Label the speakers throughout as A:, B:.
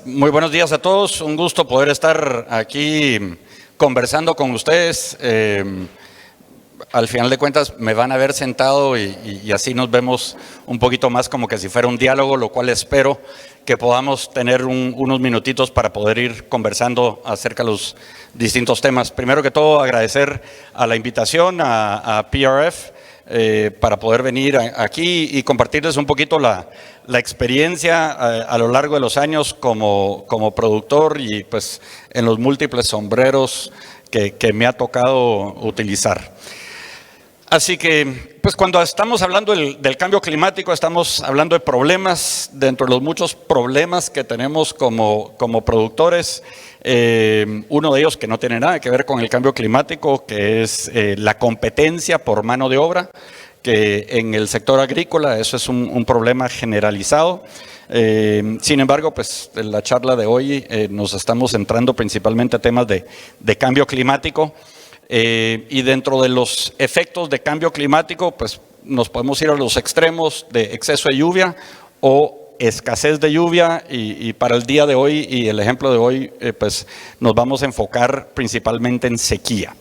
A: Muy buenos días a todos, un gusto poder estar aquí conversando con ustedes. Al final de cuentas me van a ver sentado y así nos vemos un poquito más como que si fuera un diálogo, lo cual espero que podamos tener unos minutitos para poder ir conversando acerca de los distintos temas. Primero que todo, agradecer a la invitación a PRF para poder venir aquí y compartirles un poquito la experiencia a lo largo de los años como productor y pues en los múltiples sombreros que me ha tocado utilizar. Así que, pues cuando estamos hablando del cambio climático, estamos hablando de problemas, dentro de los muchos problemas que tenemos como productores. Uno de ellos que no tiene nada que ver con el cambio climático, que es la competencia por mano de obra, que en el sector agrícola eso es un problema generalizado. Sin embargo, pues en la charla de hoy nos estamos centrando principalmente a temas de cambio climático. Y dentro de los efectos de cambio climático, pues nos podemos ir a los extremos de exceso de lluvia o escasez de lluvia, y para el día de hoy y el ejemplo de hoy, pues nos vamos a enfocar principalmente en sequía.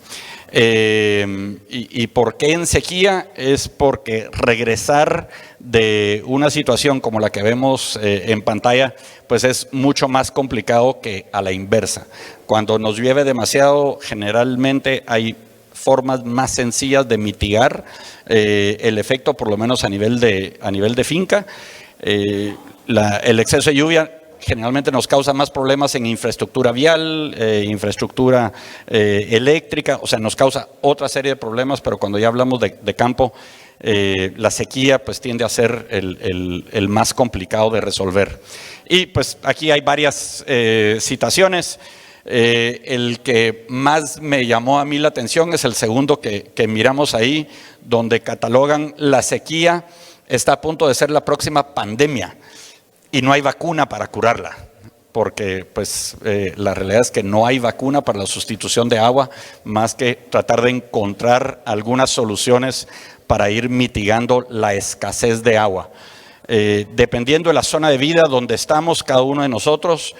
A: ¿Y por qué en sequía? Es porque regresar de una situación como la que vemos en pantalla, pues es mucho más complicado que a la inversa. Cuando nos llueve demasiado, generalmente hay formas más sencillas de mitigar el efecto, por lo menos a nivel de finca. El exceso de lluvia generalmente nos causa más problemas en infraestructura vial, infraestructura eléctrica, o sea, nos causa otra serie de problemas, pero cuando ya hablamos de campo, la sequía pues tiende a ser el más complicado de resolver. Y pues aquí hay varias citaciones. El que más me llamó a mí la atención es el segundo que miramos ahí, donde catalogan la sequía está a punto de ser la próxima pandemia y no hay vacuna para curarla, porque pues la realidad es que no hay vacuna para la sustitución de agua, más que tratar de encontrar algunas soluciones para ir mitigando la escasez de agua. Dependiendo de la zona de vida donde estamos cada uno de nosotros,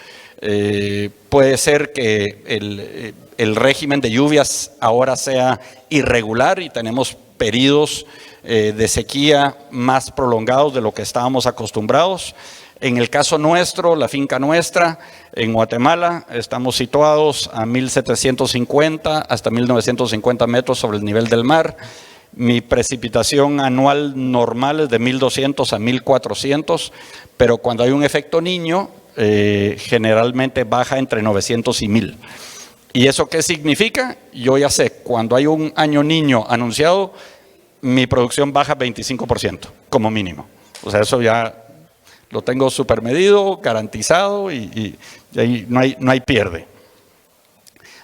A: puede ser que el régimen de lluvias ahora sea irregular y tenemos periodos de sequía más prolongados de lo que estábamos acostumbrados. En el caso nuestro, la finca nuestra, en Guatemala, estamos situados a 1750 hasta 1950 metros sobre el nivel del mar. Mi precipitación anual normal es de 1200 a 1400, pero cuando hay un efecto niño, generalmente baja entre 900 y 1000. ¿Y eso qué significa? Yo ya sé, cuando hay un año niño anunciado, mi producción baja 25% como mínimo. O sea, eso ya lo tengo súper medido, garantizado y ahí no hay pierde.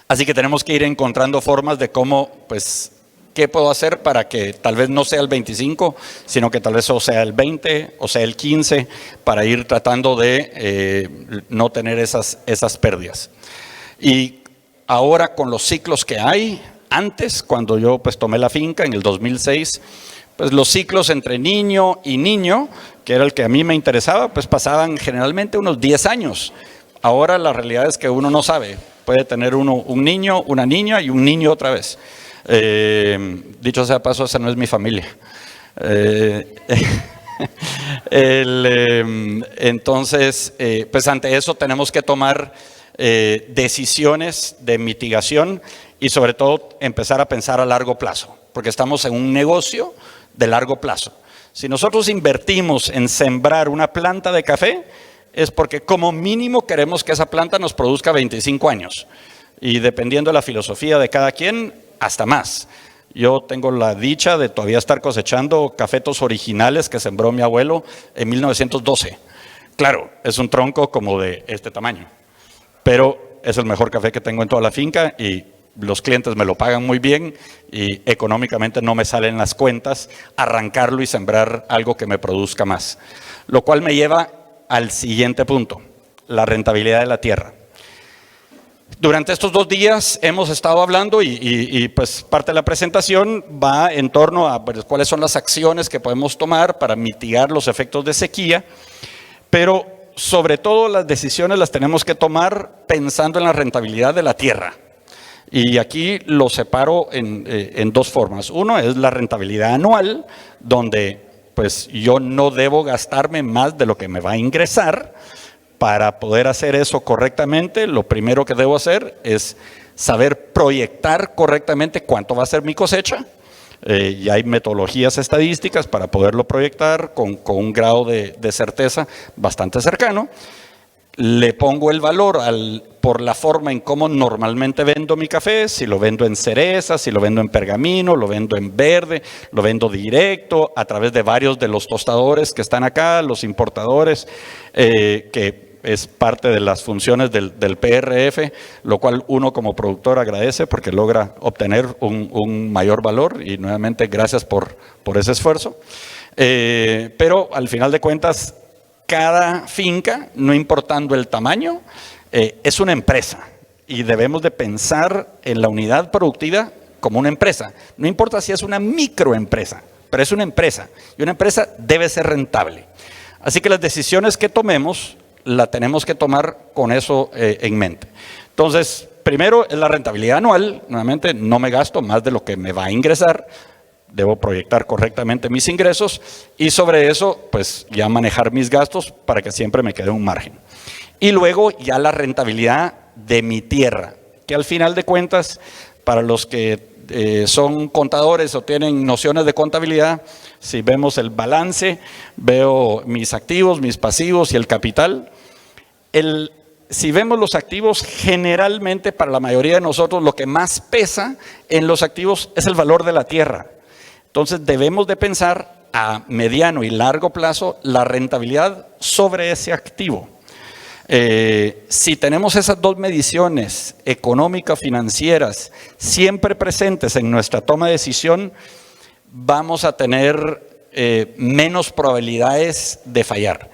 A: Así que tenemos que ir encontrando formas de cómo, pues, qué puedo hacer para que tal vez no sea el 25, sino que tal vez o sea el 20 o sea el 15, para ir tratando de no tener esas pérdidas. Y ahora con los ciclos que hay, antes cuando yo pues tomé la finca en el 2006, pues los ciclos entre niño y niño, que era el que a mí me interesaba, pues pasaban generalmente unos 10 años. Ahora la realidad es que uno no sabe, puede tener uno un niño, una niña y un niño otra vez. Dicho sea paso, esa no es mi familia. Entonces, pues ante eso tenemos que tomar decisiones de mitigación y sobre todo empezar a pensar a largo plazo, porque estamos en un negocio de largo plazo. Si nosotros invertimos en sembrar una planta de café, es porque como mínimo queremos que esa planta nos produzca 25 años. Y dependiendo de la filosofía de cada quien, hasta más. Yo tengo la dicha de todavía estar cosechando cafetos originales que sembró mi abuelo en 1912. Claro, es un tronco como de este tamaño, pero es el mejor café que tengo en toda la finca y los clientes me lo pagan muy bien y económicamente no me salen las cuentas arrancarlo y sembrar algo que me produzca más. Lo cual me lleva al siguiente punto, la rentabilidad de la tierra. Durante estos 2 días hemos estado hablando y pues parte de la presentación va en torno a pues, cuáles son las acciones que podemos tomar para mitigar los efectos de sequía, pero sobre todo las decisiones las tenemos que tomar pensando en la rentabilidad de la tierra. Y aquí lo separo en dos formas. Uno es la rentabilidad anual, donde pues yo no debo gastarme más de lo que me va a ingresar. Para poder hacer eso correctamente, lo primero que debo hacer es saber proyectar correctamente cuánto va a ser mi cosecha. Y hay metodologías estadísticas para poderlo proyectar con un grado de certeza bastante cercano. Le pongo el valor por la forma en cómo normalmente vendo mi café, si lo vendo en cereza, si lo vendo en pergamino, lo vendo en verde, lo vendo directo, a través de varios de los tostadores que están acá, los importadores, que es parte de las funciones del PRF, lo cual uno como productor agradece porque logra obtener un mayor valor, y nuevamente gracias por ese esfuerzo. Pero al final de cuentas, cada finca, no importando el tamaño, es una empresa, y debemos de pensar en la unidad productiva como una empresa. No importa si es una microempresa, pero es una empresa, y una empresa debe ser rentable. Así que las decisiones que tomemos la tenemos que tomar con eso en mente. Entonces, primero es la rentabilidad anual. Nuevamente, no me gasto más de lo que me va a ingresar. Debo proyectar correctamente mis ingresos, y sobre eso, pues ya manejar mis gastos para que siempre me quede un margen. Y luego ya la rentabilidad de mi tierra, que al final de cuentas, para los que son contadores o tienen nociones de contabilidad, si vemos el balance, veo mis activos, mis pasivos y el capital. Si vemos los activos, generalmente para la mayoría de nosotros lo que más pesa en los activos es el valor de la tierra. Entonces debemos de pensar a mediano y largo plazo la rentabilidad sobre ese activo. Si tenemos esas dos mediciones económicas, financieras, siempre presentes en nuestra toma de decisión, vamos a tener menos probabilidades de fallar.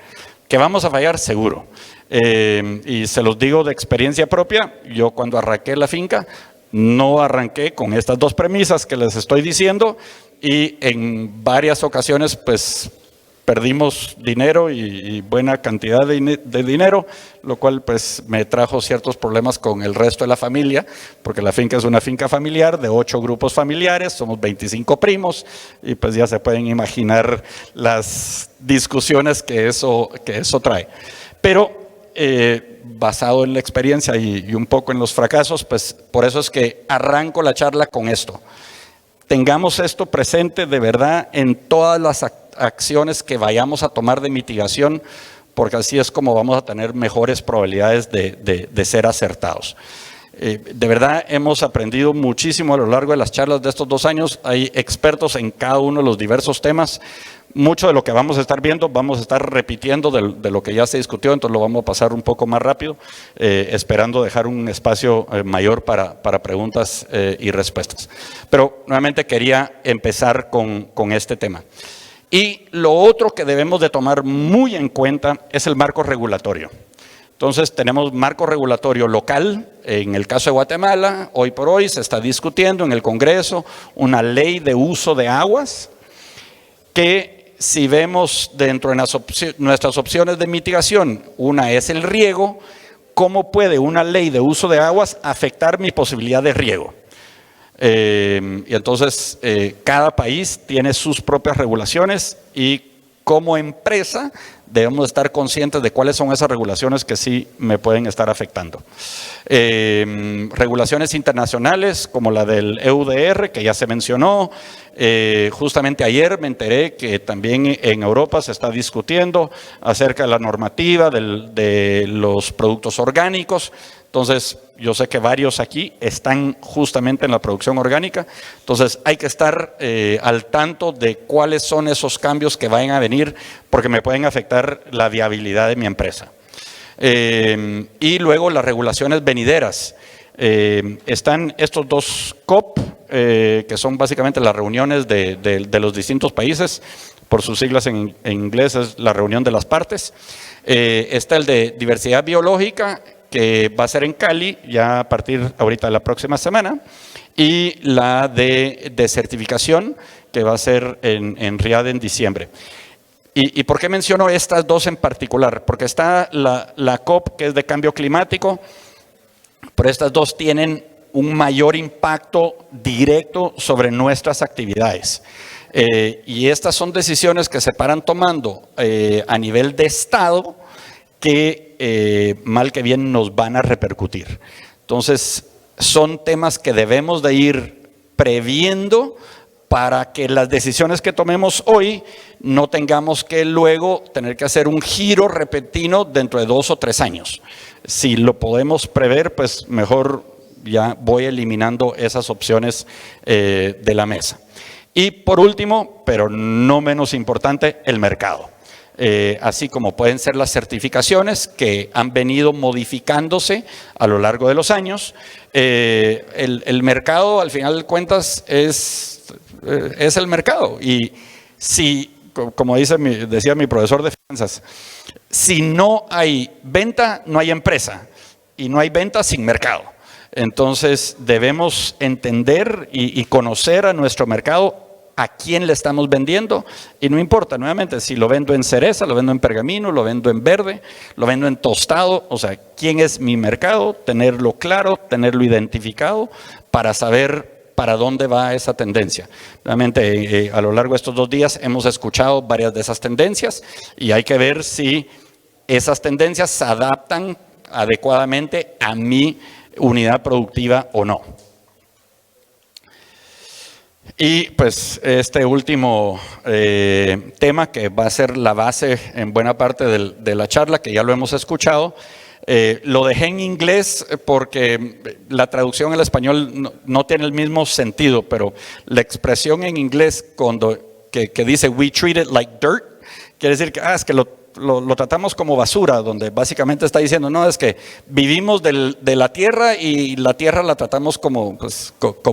A: Que vamos a fallar, seguro. Y se los digo de experiencia propia, yo cuando arranqué la finca, no arranqué con estas dos premisas que les estoy diciendo, y en varias ocasiones pues perdimos dinero y buena cantidad de dinero, lo cual pues me trajo ciertos problemas con el resto de la familia, porque la finca es una finca familiar de 8 grupos familiares, somos 25 primos, y pues ya se pueden imaginar las discusiones que eso trae. Pero basado en la experiencia y un poco en los fracasos, pues por eso es que arranco la charla con esto. Tengamos esto presente de verdad en todas las acciones que vayamos a tomar de mitigación, porque así es como vamos a tener mejores probabilidades de ser acertados. De verdad hemos aprendido muchísimo a lo largo de las charlas de estos 2 años. Hay expertos en cada uno de los diversos temas. Mucho de lo que vamos a estar viendo, vamos a estar repitiendo de lo que ya se discutió, entonces lo vamos a pasar un poco más rápido, esperando dejar un espacio mayor para preguntas y respuestas. Pero nuevamente quería empezar con este tema. Y lo otro que debemos de tomar muy en cuenta es el marco regulatorio. Entonces tenemos marco regulatorio local. En el caso de Guatemala, hoy por hoy se está discutiendo en el Congreso una ley de uso de aguas, que si vemos dentro de nuestras opciones de mitigación, una es el riego. ¿Cómo puede una ley de uso de aguas afectar mi posibilidad de riego? Y entonces cada país tiene sus propias regulaciones, y como empresa debemos estar conscientes de cuáles son esas regulaciones que sí me pueden estar afectando. Regulaciones internacionales como la del EUDR, que ya se mencionó. Justamente ayer me enteré que también en Europa se está discutiendo acerca de la normativa de los productos orgánicos. Entonces, yo sé que varios aquí están justamente en la producción orgánica. Entonces, hay que estar al tanto de cuáles son esos cambios que vayan a venir, porque me pueden afectar la viabilidad de mi empresa. Y luego las regulaciones venideras. Están estos 2 COP, que son básicamente las reuniones de los distintos países. Por sus siglas en inglés es la reunión de las partes. Está el de diversidad biológica, que va a ser en Cali, ya a partir ahorita de la próxima semana, y la de certificación, que va a ser en Riad en diciembre. ¿Y por qué menciono estas dos en particular? Porque está la COP, que es de cambio climático, pero estas dos tienen un mayor impacto directo sobre nuestras actividades. Y estas son decisiones que se paran tomando a nivel de Estado que mal que bien nos van a repercutir. Entonces, son temas que debemos de ir previendo para que las decisiones que tomemos hoy no tengamos que luego tener que hacer un giro repentino dentro de 2 o 3 años. Si lo podemos prever, pues mejor ya voy eliminando esas opciones de la mesa. Y por último, pero no menos importante, el mercado. Así como pueden ser las certificaciones que han venido modificándose a lo largo de los años. El mercado, al final de cuentas, es el mercado. Y si, como decía mi profesor de finanzas, si no hay venta, no hay empresa. Y no hay venta sin mercado. Entonces debemos entender y conocer a nuestro mercado, a quién le estamos vendiendo, y no importa, nuevamente, si lo vendo en cereza, lo vendo en pergamino, lo vendo en verde, lo vendo en tostado, o sea, quién es mi mercado, tenerlo claro, tenerlo identificado para saber para dónde va esa tendencia. Nuevamente, a lo largo de estos 2 días hemos escuchado varias de esas tendencias y hay que ver si esas tendencias se adaptan adecuadamente a mi unidad productiva o no. Y pues este último tema, que va a ser la base en buena parte de la charla, que ya lo hemos escuchado, lo dejé en inglés porque la traducción al español no tiene el mismo sentido, pero la expresión en inglés que dice "we treat it like dirt", quiere decir que es que lo tratamos como basura, donde básicamente está diciendo, no, es que vivimos de la tierra y la tierra la tratamos como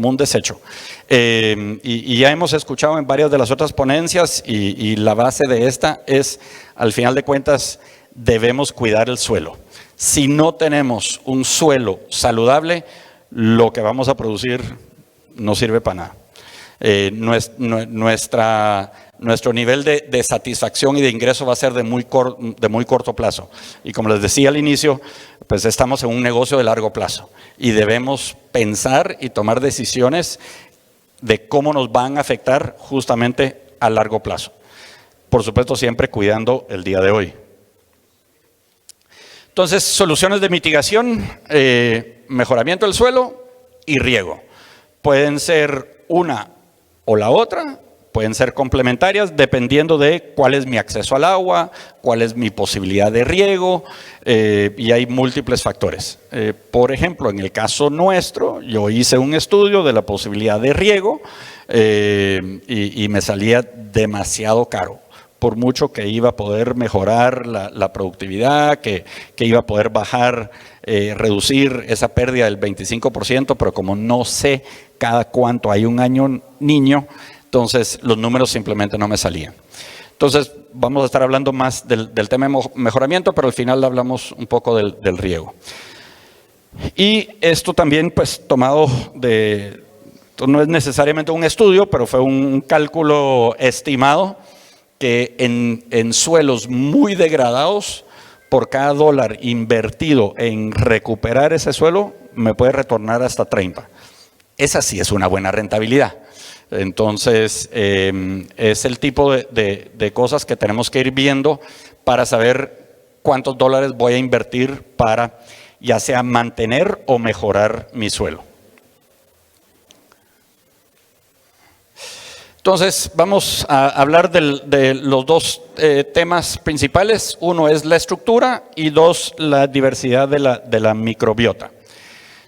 A: un desecho. Y ya hemos escuchado en varias de las otras ponencias y la base de esta es, al final de cuentas, debemos cuidar el suelo. Si no tenemos un suelo saludable, lo que vamos a producir no sirve para nada. Nuestro nivel de satisfacción y de ingreso va a ser de muy corto plazo. Y como les decía al inicio, pues estamos en un negocio de largo plazo y debemos pensar y tomar decisiones de cómo nos van a afectar justamente a largo plazo. Por supuesto, siempre cuidando el día de hoy. Entonces, soluciones de mitigación, mejoramiento del suelo y riego. Pueden ser una o la otra. Pueden ser complementarias dependiendo de cuál es mi acceso al agua, cuál es mi posibilidad de riego, y hay múltiples factores. Por ejemplo, en el caso nuestro, yo hice un estudio de la posibilidad de riego y me salía demasiado caro. Por mucho que iba a poder mejorar la productividad, que iba a poder reducir esa pérdida del 25%, pero como no sé cada cuánto hay un año niño, entonces los números simplemente no me salían. Entonces vamos a estar hablando más del tema de mejoramiento, pero al final hablamos un poco del riego. Y esto también pues tomado no es necesariamente un estudio, pero fue un cálculo estimado que en suelos muy degradados, por cada $1 invertido en recuperar ese suelo, me puede retornar hasta 30. Esa sí es una buena rentabilidad. Entonces, es el tipo de cosas que tenemos que ir viendo para saber cuántos $, voy a invertir para ya sea mantener o mejorar mi suelo. Entonces, vamos a hablar de los 2 temas principales. Uno es la estructura y 2, la diversidad de la microbiota.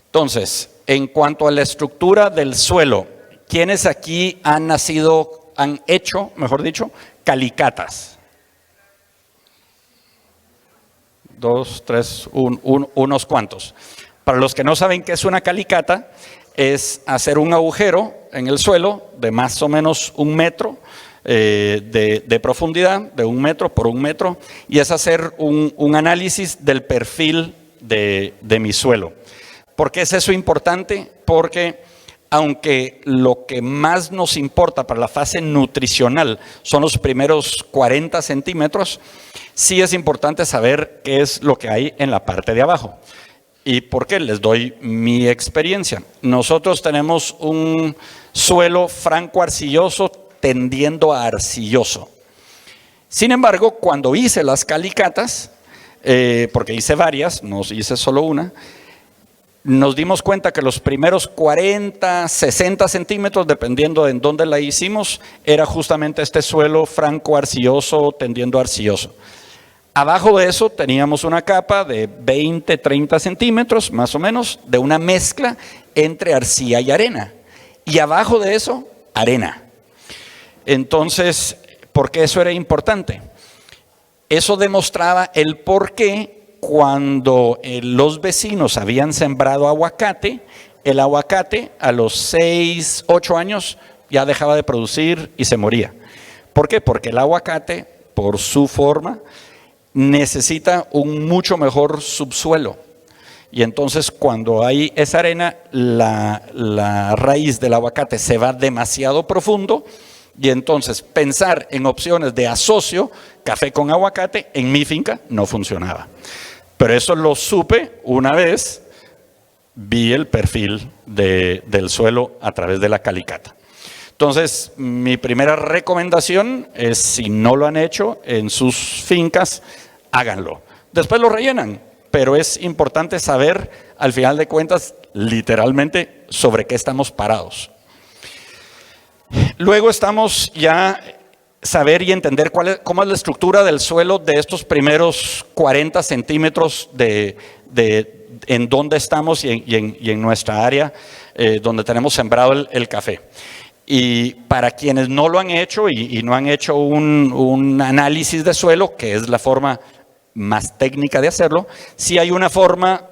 A: Entonces, en cuanto a la estructura del suelo, ¿quiénes aquí han hecho, mejor dicho, calicatas? 2, 3, unos cuantos. Para los que no saben qué es una calicata, es hacer un agujero en el suelo de más o menos 1 metro de profundidad, de 1 metro por 1 metro, y es hacer un análisis del perfil de mi suelo. ¿Por qué es eso importante? Porque aunque lo que más nos importa para la fase nutricional son los primeros 40 centímetros, sí es importante saber qué es lo que hay en la parte de abajo. ¿Y por qué? Les doy mi experiencia. Nosotros tenemos un suelo franco-arcilloso tendiendo a arcilloso. Sin embargo, cuando hice las calicatas, porque hice varias, no hice solo una, nos dimos cuenta que los primeros 40, 60 centímetros, dependiendo de en dónde la hicimos, era justamente este suelo franco-arcilloso tendiendo a arcilloso. Abajo de eso teníamos una capa de 20, 30 centímetros, más o menos, de una mezcla entre arcilla y arena. Y abajo de eso, arena. Entonces, ¿por qué eso era importante? Eso demostraba el por qué cuando los vecinos habían sembrado aguacate, el aguacate a los 6, 8 años ya dejaba de producir y se moría. ¿Por qué? Porque el aguacate, por su forma, necesita un mucho mejor subsuelo. Y entonces cuando hay esa arena, la raíz del aguacate se va demasiado profundo. Y entonces pensar en opciones de asocio café con aguacate en mi finca no funcionaba. Pero eso lo supe una vez, vi el perfil del suelo a través de la calicata. Entonces, mi primera recomendación es, si no lo han hecho en sus fincas, háganlo. Después lo rellenan, pero es importante saber, al final de cuentas, literalmente, sobre qué estamos parados. Luego estamos ya saber y entender cómo es la estructura del suelo de estos primeros 40 centímetros en dónde estamos y en nuestra área donde tenemos sembrado el café. Y para quienes no lo han hecho y no han hecho un análisis de suelo, que es la forma más técnica de hacerlo, sí hay una forma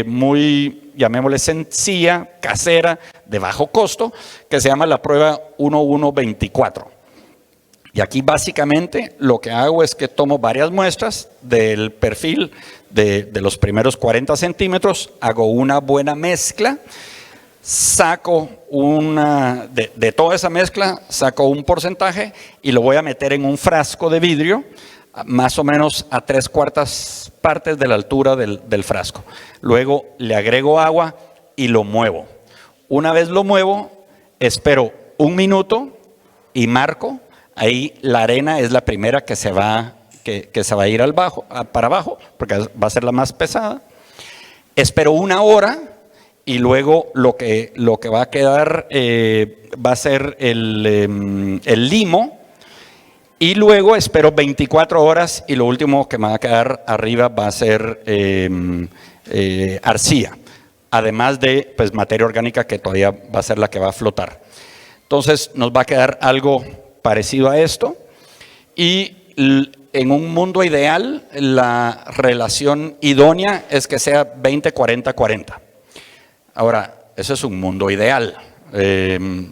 A: muy, llamémosle sencilla, casera, de bajo costo, que se llama la prueba 1124. Y aquí básicamente lo que hago es que tomo varias muestras del perfil de los primeros 40 centímetros, hago una buena mezcla, saco de toda esa mezcla, saco un porcentaje y lo voy a meter en un frasco de vidrio, más o menos a 3/4 partes de la altura del frasco. Luego le agrego agua y lo muevo. Una vez lo muevo, espero 1 minuto y marco. Ahí la arena es la primera que se va a ir para abajo, porque va a ser la más pesada. Espero 1 hora y luego lo que va a quedar va a ser el limo. Y luego espero 24 horas y lo último que me va a quedar arriba va a ser arcilla. Además de materia orgánica que todavía va a ser la que va a flotar. Entonces nos va a quedar algo parecido a esto. Y en un mundo ideal, la relación idónea es que sea 20-40-40. Ahora, eso es un mundo ideal.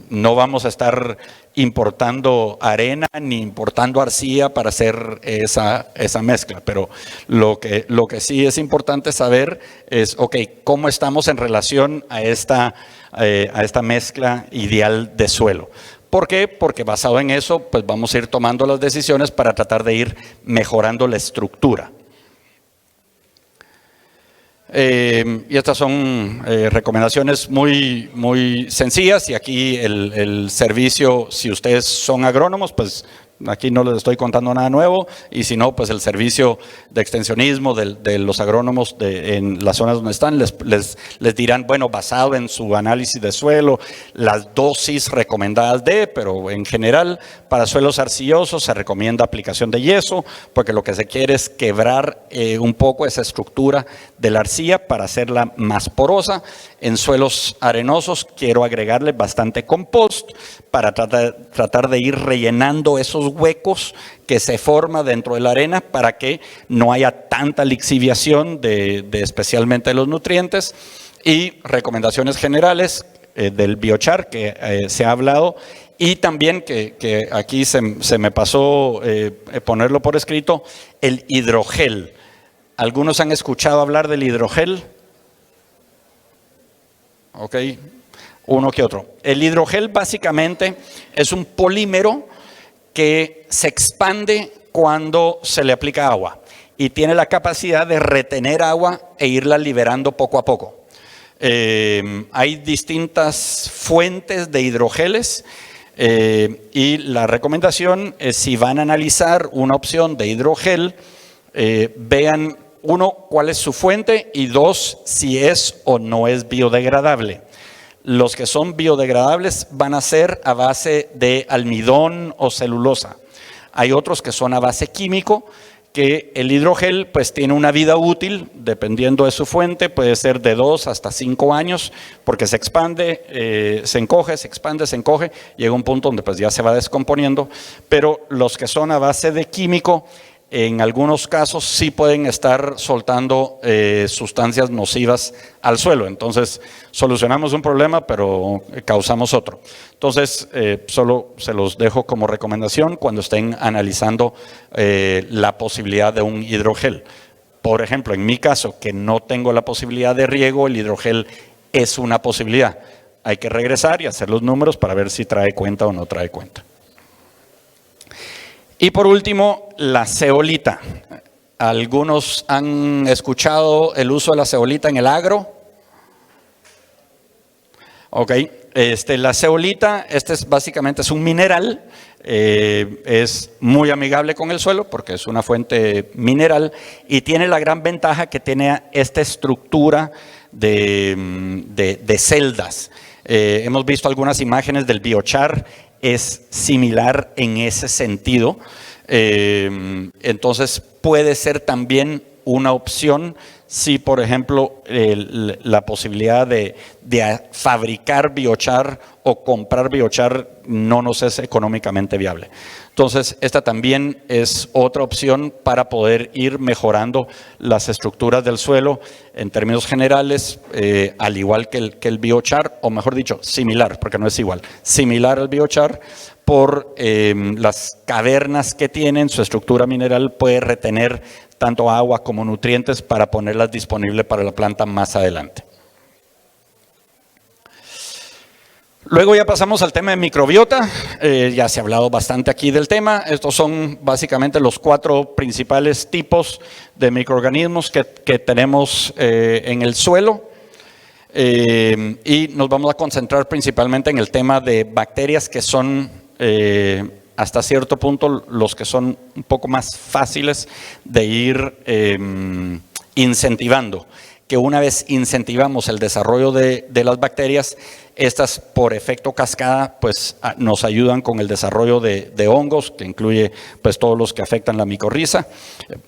A: No vamos a estar importando arena ni importando arcilla para hacer esa mezcla, pero lo que sí es importante saber es, ¿cómo estamos en relación a esta mezcla ideal de suelo? ¿Por qué? Porque basado en eso, pues vamos a ir tomando las decisiones para tratar de ir mejorando la estructura. Y estas son recomendaciones muy, muy sencillas, y aquí el servicio, si ustedes son agrónomos, pues aquí no les estoy contando nada nuevo, y si no, pues el servicio de extensionismo de los agrónomos en las zonas donde están les dirán, bueno, basado en su análisis de suelo, las dosis recomendadas pero en general para suelos arcillosos se recomienda aplicación de yeso, porque lo que se quiere es quebrar un poco esa estructura de la arcilla para hacerla más porosa. En suelos arenosos quiero agregarle bastante compost para tratar de ir rellenando esos huecos que se forman dentro de la arena para que no haya tanta lixiviación de especialmente de los nutrientes. Y recomendaciones generales del biochar que se ha hablado, y también que aquí se me pasó ponerlo por escrito, el hidrogel. ¿Algunos han escuchado hablar del hidrogel? Ok. uno que otro. El hidrogel básicamente es un polímero que se expande cuando se le aplica agua y tiene la capacidad de retener agua e irla liberando poco a poco. Hay distintas fuentes de hidrogeles y la recomendación es, si van a analizar una opción de hidrogel, vean, uno, cuál es su fuente, y dos, si es o no es biodegradable. Los que son biodegradables van a ser a base de almidón o celulosa. Hay otros que son a base químico, que el hidrogel pues tiene una vida útil, dependiendo de su fuente, puede ser de 2 hasta 5 años, porque se expande, se encoge, se expande, se encoge, llega un punto donde pues ya se va descomponiendo, pero los que son a base de químico, en algunos casos sí pueden estar soltando sustancias nocivas al suelo. Entonces, solucionamos un problema, pero causamos otro. Entonces, solo se los dejo como recomendación cuando estén analizando la posibilidad de un hidrogel. Por ejemplo, en mi caso, que no tengo la posibilidad de riego, el hidrogel es una posibilidad. Hay que regresar y hacer los números para ver si trae cuenta o no trae cuenta. Y por último, la zeolita. ¿Algunos han escuchado el uso de la zeolita en el agro? Ok, la zeolita, básicamente es un mineral, es muy amigable con el suelo porque es una fuente mineral y tiene la gran ventaja que tiene esta estructura de celdas. Hemos visto algunas imágenes del biochar, es similar en ese sentido. Entonces puede ser también una opción si, por ejemplo, la posibilidad de fabricar biochar o comprar biochar no nos es económicamente viable. Entonces, esta también es otra opción para poder ir mejorando las estructuras del suelo en términos generales, al igual que el biochar, o mejor dicho, similar, porque no es igual, similar al biochar, por las cavernas que tienen, su estructura mineral puede retener tanto agua como nutrientes para ponerlas disponibles para la planta más adelante. Luego ya pasamos al tema de microbiota. Ya se ha hablado bastante aquí del tema. Estos son básicamente los 4 principales tipos de microorganismos que tenemos en el suelo. Y nos vamos a concentrar principalmente en el tema de bacterias, que son hasta cierto punto los que son un poco más fáciles de ir incentivando. Que una vez incentivamos el desarrollo de las bacterias, estas por efecto cascada pues nos ayudan con el desarrollo de hongos, que incluye pues todos los que afectan la micorriza,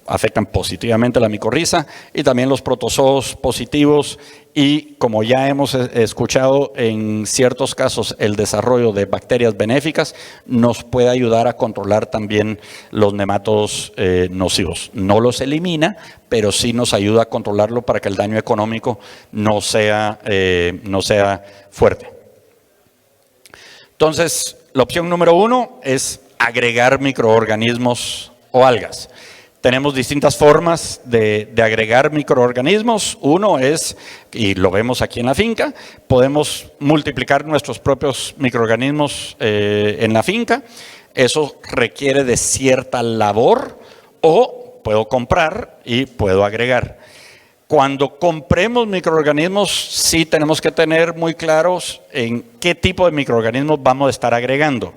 A: afectan positivamente la micorriza, y también los protozoos positivos, y como ya hemos escuchado, en ciertos casos el desarrollo de bacterias benéficas nos puede ayudar a controlar también los nematodos nocivos. No los elimina, pero sí nos ayuda a controlarlo para que el daño económico no sea fuerte. Entonces, la opción número 1 es agregar microorganismos o algas. Tenemos distintas formas de agregar microorganismos. Uno es, y lo vemos aquí en la finca, podemos multiplicar nuestros propios microorganismos en la finca. Eso requiere de cierta labor, o puedo comprar y puedo agregar. Cuando compremos microorganismos, sí tenemos que tener muy claros en qué tipo de microorganismos vamos a estar agregando,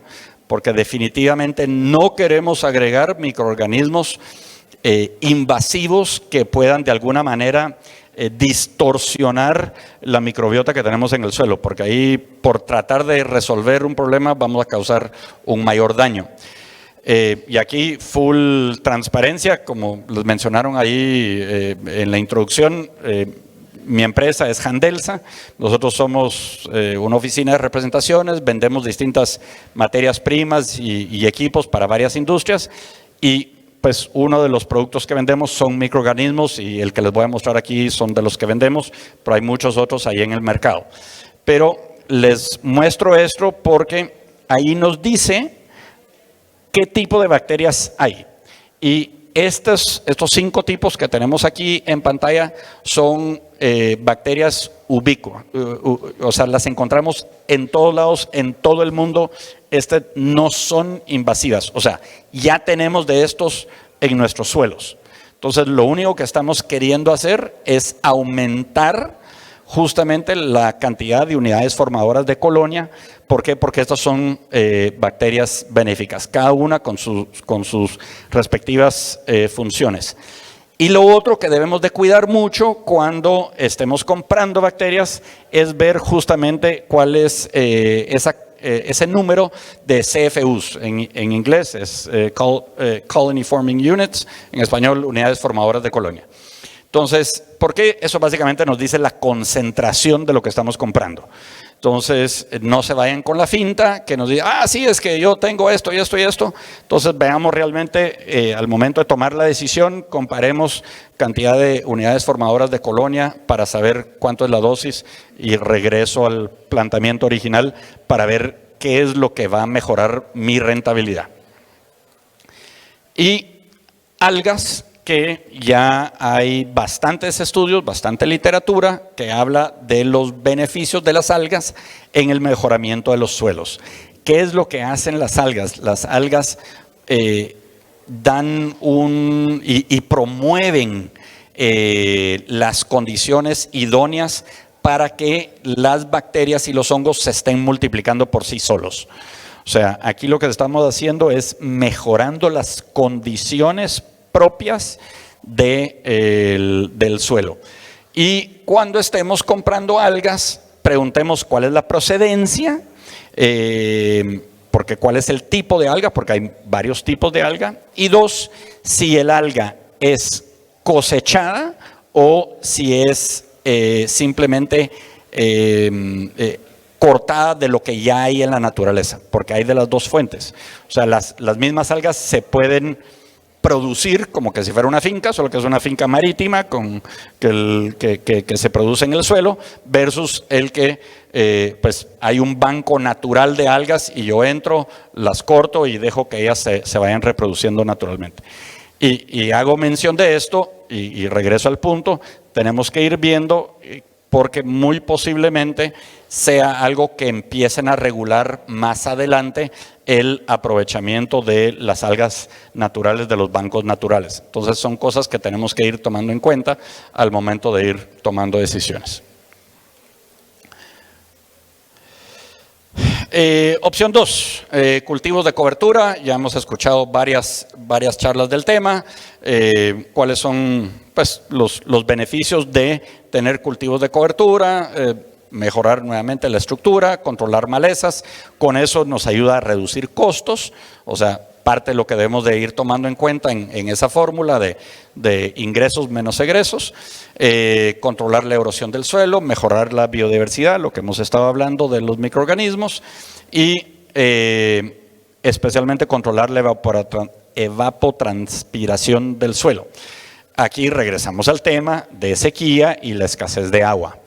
A: porque definitivamente no queremos agregar microorganismos invasivos que puedan de alguna manera distorsionar la microbiota que tenemos en el suelo, porque ahí, por tratar de resolver un problema, vamos a causar un mayor daño. Y aquí full transparencia, como les mencionaron ahí en la introducción, mi empresa es Handelsa. Nosotros somos una oficina de representaciones, vendemos distintas materias primas y equipos para varias industrias, y pues uno de los productos que vendemos son microorganismos, y el que les voy a mostrar aquí son de los que vendemos, pero hay muchos otros ahí en el mercado. Pero les muestro esto porque ahí nos dice qué tipo de bacterias hay. Y estos 5 tipos que tenemos aquí en pantalla son bacterias ubicuas, o sea, las encontramos en todos lados, en todo el mundo. No son invasivas, o sea, ya tenemos de estos en nuestros suelos. Entonces, lo único que estamos queriendo hacer es aumentar justamente la cantidad de unidades formadoras de colonia. ¿Por qué? Porque estas son bacterias benéficas, cada una con sus respectivas funciones. Y lo otro que debemos de cuidar mucho cuando estemos comprando bacterias es ver justamente cuál es ese número de CFUs. En inglés es Colony Forming Units, en español unidades formadoras de colonia. Entonces, ¿por qué? Eso básicamente nos dice la concentración de lo que estamos comprando. Entonces, no se vayan con la finta que nos diga, sí, es que yo tengo esto y esto y esto. Entonces, veamos realmente, al momento de tomar la decisión, comparemos cantidad de unidades formadoras de colonia para saber cuánto es la dosis y regreso al planteamiento original para ver qué es lo que va a mejorar mi rentabilidad. Y algas, que ya hay bastantes estudios, bastante literatura que habla de los beneficios de las algas en el mejoramiento de los suelos. ¿Qué es lo que hacen las algas? Las algas dan y promueven las condiciones idóneas para que las bacterias y los hongos se estén multiplicando por sí solos. O sea, aquí lo que estamos haciendo es mejorando las condiciones propias del suelo. Y cuando estemos comprando algas, preguntemos cuál es la procedencia, porque cuál es el tipo de alga, porque hay varios tipos de alga. Y dos, si el alga es cosechada o si es simplemente cortada de lo que ya hay en la naturaleza, porque hay de las dos fuentes. O sea, las mismas algas se pueden producir como que si fuera una finca, solo que es una finca marítima que se produce en el suelo, versus el que pues hay un banco natural de algas y yo entro, las corto y dejo que ellas se vayan reproduciendo naturalmente. Y hago mención de esto y regreso al punto, tenemos que ir viendo porque muy posiblemente sea algo que empiecen a regular más adelante el aprovechamiento de las algas naturales de los bancos naturales. Entonces son cosas que tenemos que ir tomando en cuenta al momento de ir tomando decisiones. Opción 2, cultivos de cobertura. Ya hemos escuchado varias charlas del tema. ¿Cuáles son pues, los beneficios de tener cultivos de cobertura? Mejorar nuevamente la estructura, controlar malezas. Con eso nos ayuda a reducir costos. O sea, parte de lo que debemos de ir tomando en cuenta en esa fórmula de ingresos menos egresos. Controlar la erosión del suelo, mejorar la biodiversidad, lo que hemos estado hablando de los microorganismos, y especialmente controlar la evapotranspiración del suelo. Aquí regresamos al tema de sequía y la escasez de agua.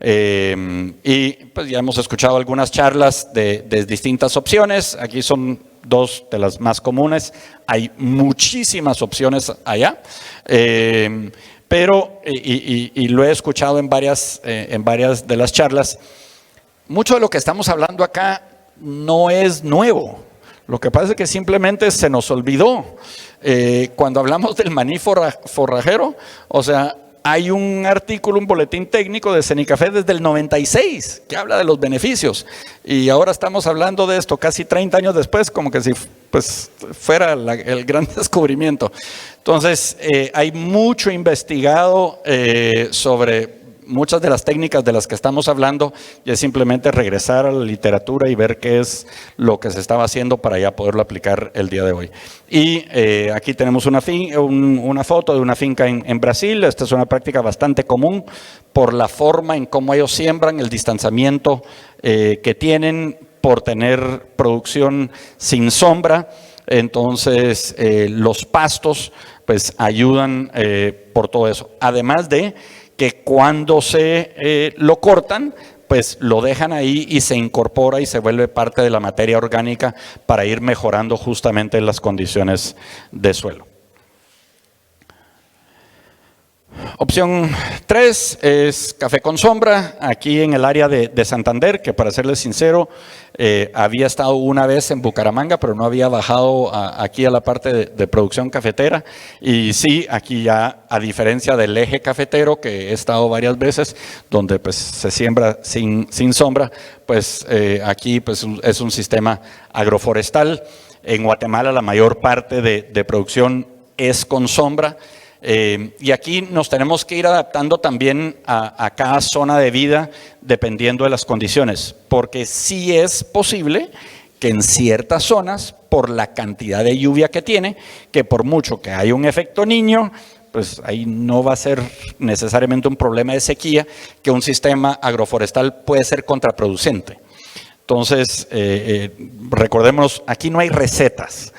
A: Y pues ya hemos escuchado algunas charlas de distintas opciones. Aquí son dos de las más comunes. Hay muchísimas opciones allá. Pero, y lo he escuchado en varias de las charlas, mucho de lo que estamos hablando acá no es nuevo. Lo que pasa es que simplemente se nos olvidó. Cuando hablamos del maní forrajero, o sea, hay un artículo, un boletín técnico de Cenicafé desde el 96 que habla de los beneficios. Y ahora estamos hablando de esto casi 30 años después, como que si pues, fuera el gran descubrimiento. Entonces, hay mucho investigado sobre muchas de las técnicas de las que estamos hablando, y es simplemente regresar a la literatura y ver qué es lo que se estaba haciendo para ya poderlo aplicar el día de hoy. Y aquí tenemos una foto de una finca en Brasil. Esta es una práctica bastante común por la forma en cómo ellos siembran, el distanciamiento que tienen por tener producción sin sombra. Entonces los pastos pues ayudan por todo eso. Además de que cuando se lo cortan, pues lo dejan ahí y se incorpora y se vuelve parte de la materia orgánica para ir mejorando justamente las condiciones de suelo. Opción 3 es café con sombra, aquí en el área de Santander, que para serles sincero, había estado una vez en Bucaramanga, pero no había bajado aquí a la parte de producción cafetera. Y sí, aquí ya, a diferencia del eje cafetero, que he estado varias veces, donde pues se siembra sin sombra, pues aquí pues es un sistema agroforestal. En Guatemala la mayor parte de producción es con sombra. Y aquí nos tenemos que ir adaptando también a cada zona de vida dependiendo de las condiciones, porque sí es posible que en ciertas zonas, por la cantidad de lluvia que tiene, que por mucho que haya un efecto niño, pues ahí no va a ser necesariamente un problema de sequía, que un sistema agroforestal puede ser contraproducente. Entonces, recordémonos, aquí no hay recetas,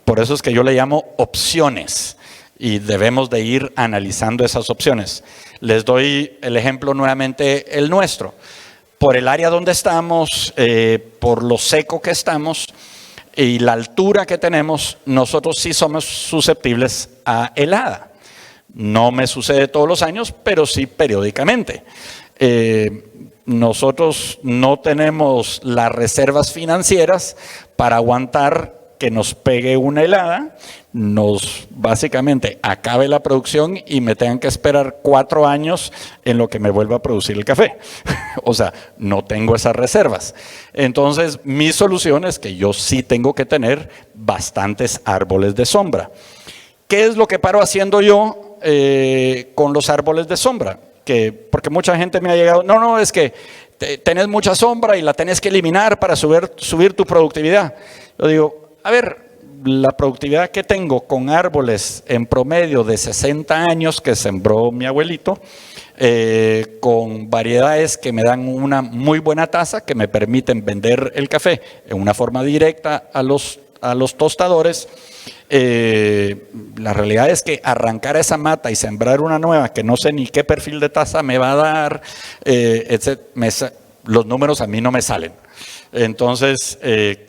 A: por eso es que yo le llamo opciones. Y debemos de ir analizando esas opciones. Les doy el ejemplo nuevamente, el nuestro. Por el área donde estamos, por lo seco que estamos y la altura que tenemos, nosotros sí somos susceptibles a helada. No me sucede todos los años, pero sí periódicamente. Nosotros no tenemos las reservas financieras para aguantar que nos pegue una helada, nos básicamente acabe la producción y me tengan que esperar 4 años en lo que me vuelva a producir el café. O sea, no tengo esas reservas. Entonces, mi solución es que yo sí tengo que tener bastantes árboles de sombra. ¿Qué es lo que paro haciendo yo con los árboles de sombra? Porque mucha gente me ha llegado, no, es que tenés mucha sombra y la tenés que eliminar para subir tu productividad. Yo digo, a ver, la productividad que tengo con árboles en promedio de 60 años que sembró mi abuelito, con variedades que me dan una muy buena tasa, que me permiten vender el café en una forma directa a los tostadores. La realidad es que arrancar esa mata y sembrar una nueva que no sé ni qué perfil de tasa me va a dar, los números a mí no me salen. Entonces,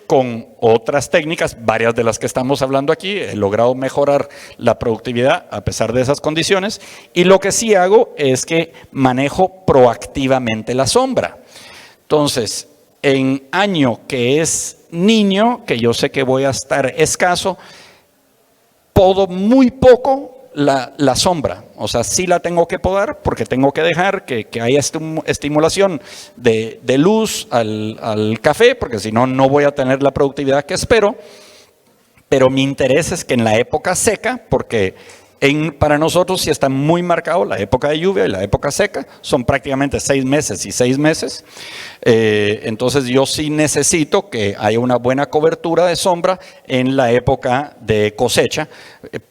A: con otras técnicas, varias de las que estamos hablando aquí, he logrado mejorar la productividad a pesar de esas condiciones. Y lo que sí hago es que manejo proactivamente la sombra. Entonces, en año que es niño, que yo sé que voy a estar escaso, podo muy poco la sombra, o sea, sí la tengo que podar porque tengo que dejar que haya estimulación de luz al café, porque si no, no voy a tener la productividad que espero. Pero mi interés es que en la época seca, porque para nosotros sí está muy marcado la época de lluvia y la época seca, son prácticamente 6 meses y 6 meses. Entonces yo sí necesito que haya una buena cobertura de sombra en la época de cosecha,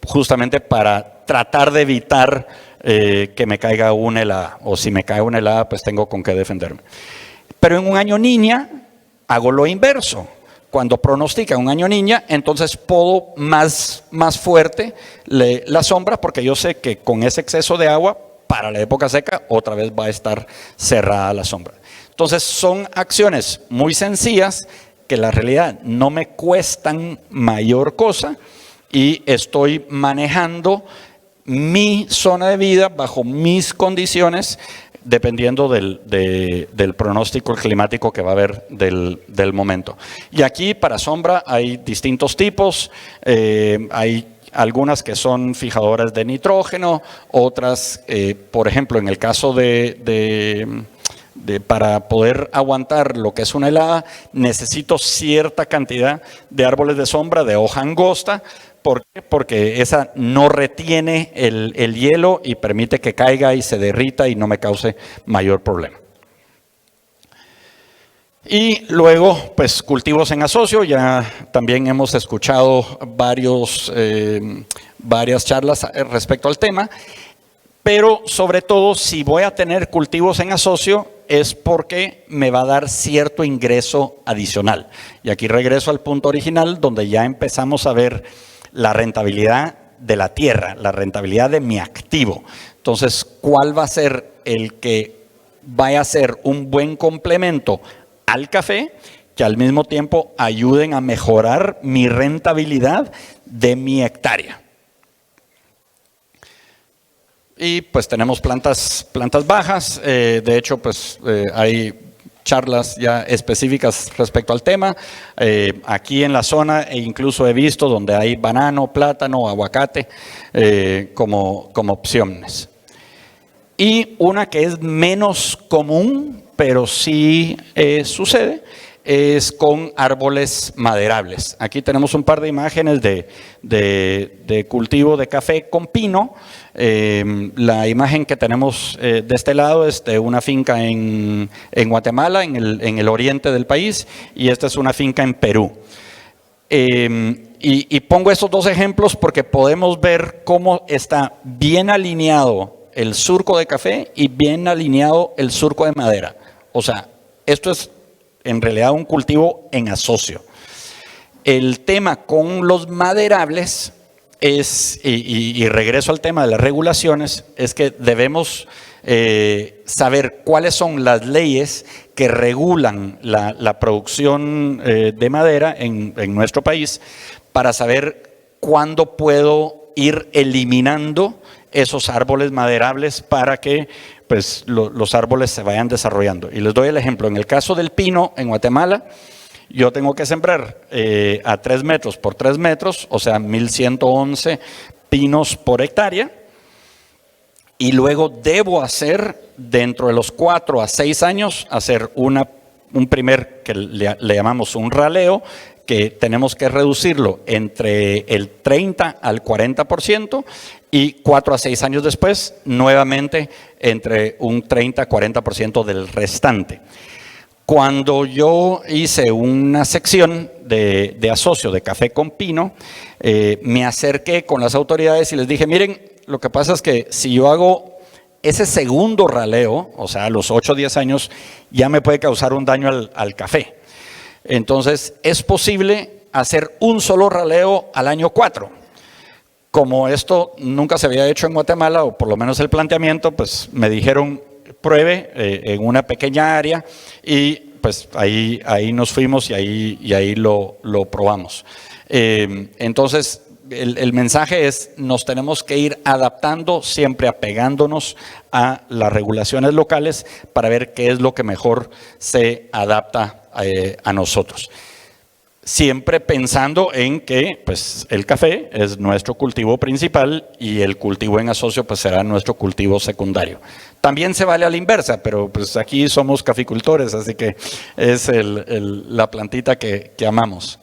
A: justamente para tratar de evitar que me caiga una helada, o si me cae una helada pues tengo con qué defenderme. Pero en un año niña hago lo inverso. Cuando pronostica un año niña, entonces podo más fuerte la sombra, porque yo sé que con ese exceso de agua, para la época seca, otra vez va a estar cerrada la sombra. Entonces son acciones muy sencillas que la realidad no me cuestan mayor cosa y estoy manejando mi zona de vida bajo mis condiciones, dependiendo del pronóstico climático que va a haber del momento. Y aquí para sombra hay distintos tipos, hay algunas que son fijadoras de nitrógeno, otras, por ejemplo, en el caso para poder aguantar lo que es una helada, necesito cierta cantidad de árboles de sombra de hoja angosta. ¿Por qué? Porque esa no retiene el hielo y permite que caiga y se derrita y no me cause mayor problema. Y luego, pues cultivos en asocio, ya también hemos escuchado varias charlas respecto al tema, pero sobre todo si voy a tener cultivos en asocio es porque me va a dar cierto ingreso adicional. Y aquí regreso al punto original donde ya empezamos a ver la rentabilidad de la tierra, la rentabilidad de mi activo. Entonces, ¿cuál va a ser el que vaya a ser un buen complemento al café, que al mismo tiempo ayuden a mejorar mi rentabilidad de mi hectárea? Y pues tenemos plantas bajas. De hecho, pues hay charlas ya específicas respecto al tema. Aquí en la zona, e incluso he visto donde hay banano, plátano, aguacate como opciones. Y una que es menos común, pero sí sucede, es con árboles maderables. Aquí tenemos un par de imágenes de cultivo de café con pino. La imagen que tenemos de este lado es de una finca en Guatemala, en el oriente del país, y esta es una finca en Perú. Y pongo estos dos ejemplos porque podemos ver cómo está bien alineado el surco de café y bien alineado el surco de madera. O sea, esto es en realidad un cultivo en asocio. El tema con los maderables es, y regreso al tema de las regulaciones, es que debemos saber cuáles son las leyes que regulan la producción de madera en nuestro país para saber cuándo puedo ir eliminando esos árboles maderables para que pues, los árboles se vayan desarrollando. Y les doy el ejemplo. En el caso del pino en Guatemala, yo tengo que sembrar a 3 metros por 3 metros, o sea, 1111 pinos por hectárea. Y luego debo hacer, dentro de los 4 a 6 años, hacer un primer, que le llamamos un raleo, que tenemos que reducirlo entre el 30 al 40% y 4 a 6 años después, nuevamente entre un 30 a 40% del restante. Cuando yo hice una sección de asocio de café con pino, me acerqué con las autoridades y les dije, miren, lo que pasa es que si yo hago ese segundo raleo, o sea, a los 8 o 10 años, ya me puede causar un daño al café. Entonces, es posible hacer un solo raleo al año 4. Como esto nunca se había hecho en Guatemala, o por lo menos el planteamiento, pues me dijeron, pruebe en una pequeña área, y pues ahí nos fuimos y ahí lo probamos. Entonces, el mensaje es, nos tenemos que ir adaptando, siempre apegándonos a las regulaciones locales para ver qué es lo que mejor se adapta a nosotros. Siempre pensando en que pues, el café es nuestro cultivo principal y el cultivo en asocio pues, será nuestro cultivo secundario. También se vale a la inversa, pero pues, aquí somos caficultores, así que es la plantita que amamos.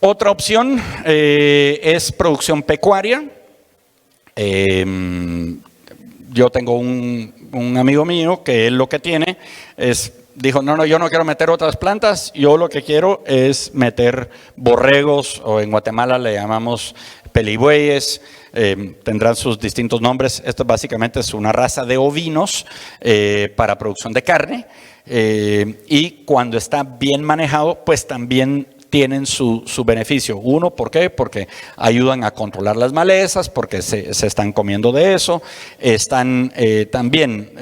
A: Otra opción es producción pecuaria. Yo tengo un amigo mío que él lo que tiene es, dijo, no, yo no quiero meter otras plantas, yo lo que quiero es meter borregos, o en Guatemala le llamamos pelibueyes, tendrán sus distintos nombres. Esto básicamente es una raza de ovinos para producción de carne, y cuando está bien manejado, pues también tienen su beneficio. Uno, ¿por qué? Porque ayudan a controlar las malezas, porque se están comiendo de eso, están también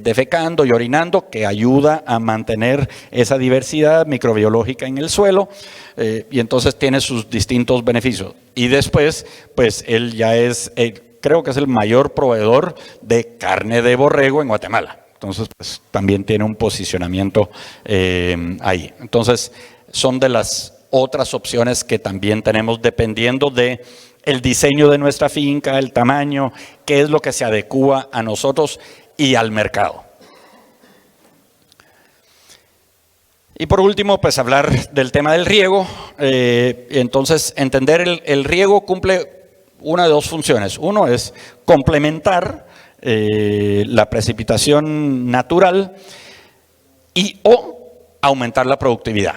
A: defecando y orinando, que ayuda a mantener esa diversidad microbiológica en el suelo, y entonces tiene sus distintos beneficios. Y después, pues él ya es, creo que es el mayor proveedor de carne de borrego en Guatemala. Entonces, pues también tiene un posicionamiento ahí. Entonces, son de las otras opciones que también tenemos dependiendo de el diseño de nuestra finca, el tamaño, qué es lo que se adecúa a nosotros y al mercado. Y por último, pues hablar del tema del riego. Entonces, entender el riego cumple una de dos funciones. Uno es complementar la precipitación natural o aumentar la productividad.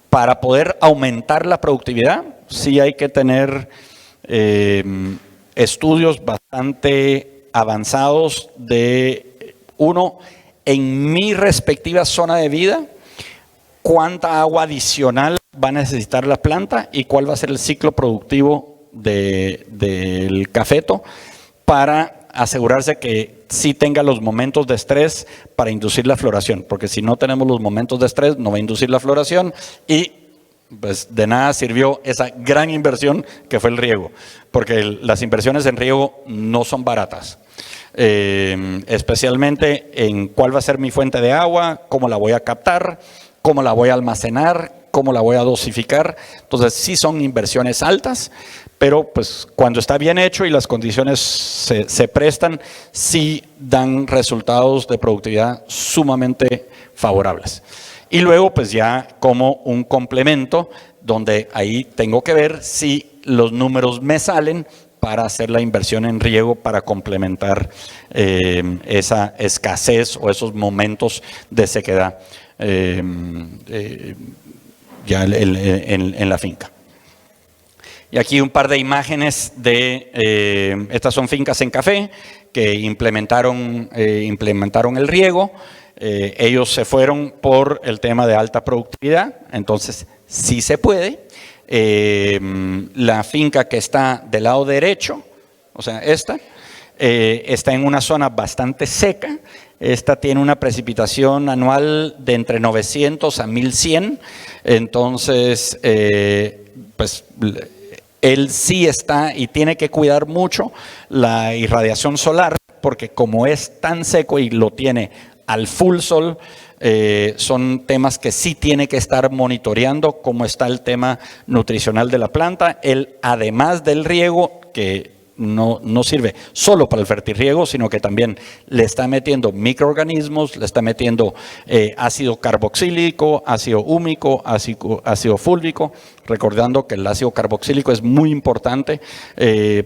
A: Para poder aumentar la productividad, sí hay que tener estudios bastante avanzados de, uno, en mi respectiva zona de vida, cuánta agua adicional va a necesitar la planta y cuál va a ser el ciclo productivo del cafeto para asegurarse que sí tenga los momentos de estrés para inducir la floración, porque si no tenemos los momentos de estrés no va a inducir la floración y pues de nada sirvió esa gran inversión que fue el riego, porque las inversiones en riego no son baratas. Especialmente en cuál va a ser mi fuente de agua, cómo la voy a captar, cómo la voy a almacenar, cómo la voy a dosificar. Entonces sí son inversiones altas, pero pues cuando está bien hecho y las condiciones se prestan, sí dan resultados de productividad sumamente favorables. Y luego pues ya como un complemento, donde ahí tengo que ver si los números me salen para hacer la inversión en riego para complementar esa escasez o esos momentos de sequedad ya en la finca. Y aquí un par de imágenes de, estas son fincas en café que implementaron el riego. Ellos se fueron por el tema de alta productividad, entonces sí se puede. La finca que está del lado derecho, o sea esta, está en una zona bastante seca. Esta tiene una precipitación anual de entre 900 a 1100, entonces pues él sí está y tiene que cuidar mucho la irradiación solar, porque como es tan seco y lo tiene al full sol, son temas que sí tiene que estar monitoreando cómo está el tema nutricional de la planta. Él, además del riego, que no sirve solo para el fertirriego, sino que también le está metiendo microorganismos, le está metiendo ácido carboxílico, ácido húmico, ácido fúlvico, recordando que el ácido carboxílico es muy importante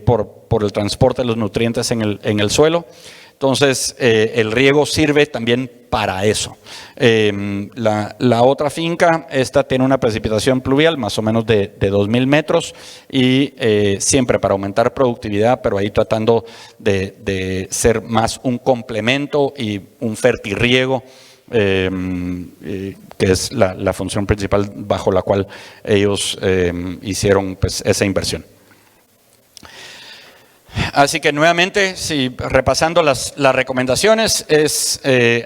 A: por el transporte de los nutrientes en el suelo. Entonces, el riego sirve también para eso. La otra finca, esta tiene una precipitación pluvial más o menos de 2000 metros y siempre para aumentar productividad, pero ahí tratando de ser más un complemento y un fertirriego, que es la función principal bajo la cual ellos hicieron pues, esa inversión. Así que nuevamente, repasando las recomendaciones,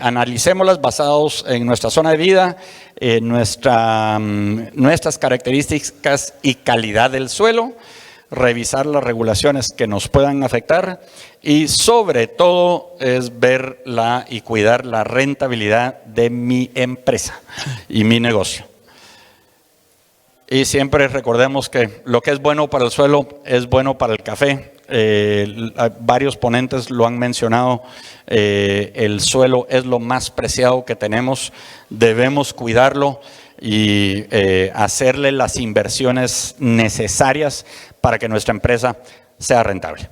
A: analicémoslas basados en nuestra zona de vida, nuestras características y calidad del suelo, revisar las regulaciones que nos puedan afectar y sobre todo es ver y cuidar la rentabilidad de mi empresa y mi negocio. Y siempre recordemos que lo que es bueno para el suelo es bueno para el café. Varios ponentes lo han mencionado, el suelo es lo más preciado que tenemos, debemos cuidarlo y hacerle las inversiones necesarias para que nuestra empresa sea rentable.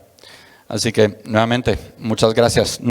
A: Así que nuevamente, muchas gracias.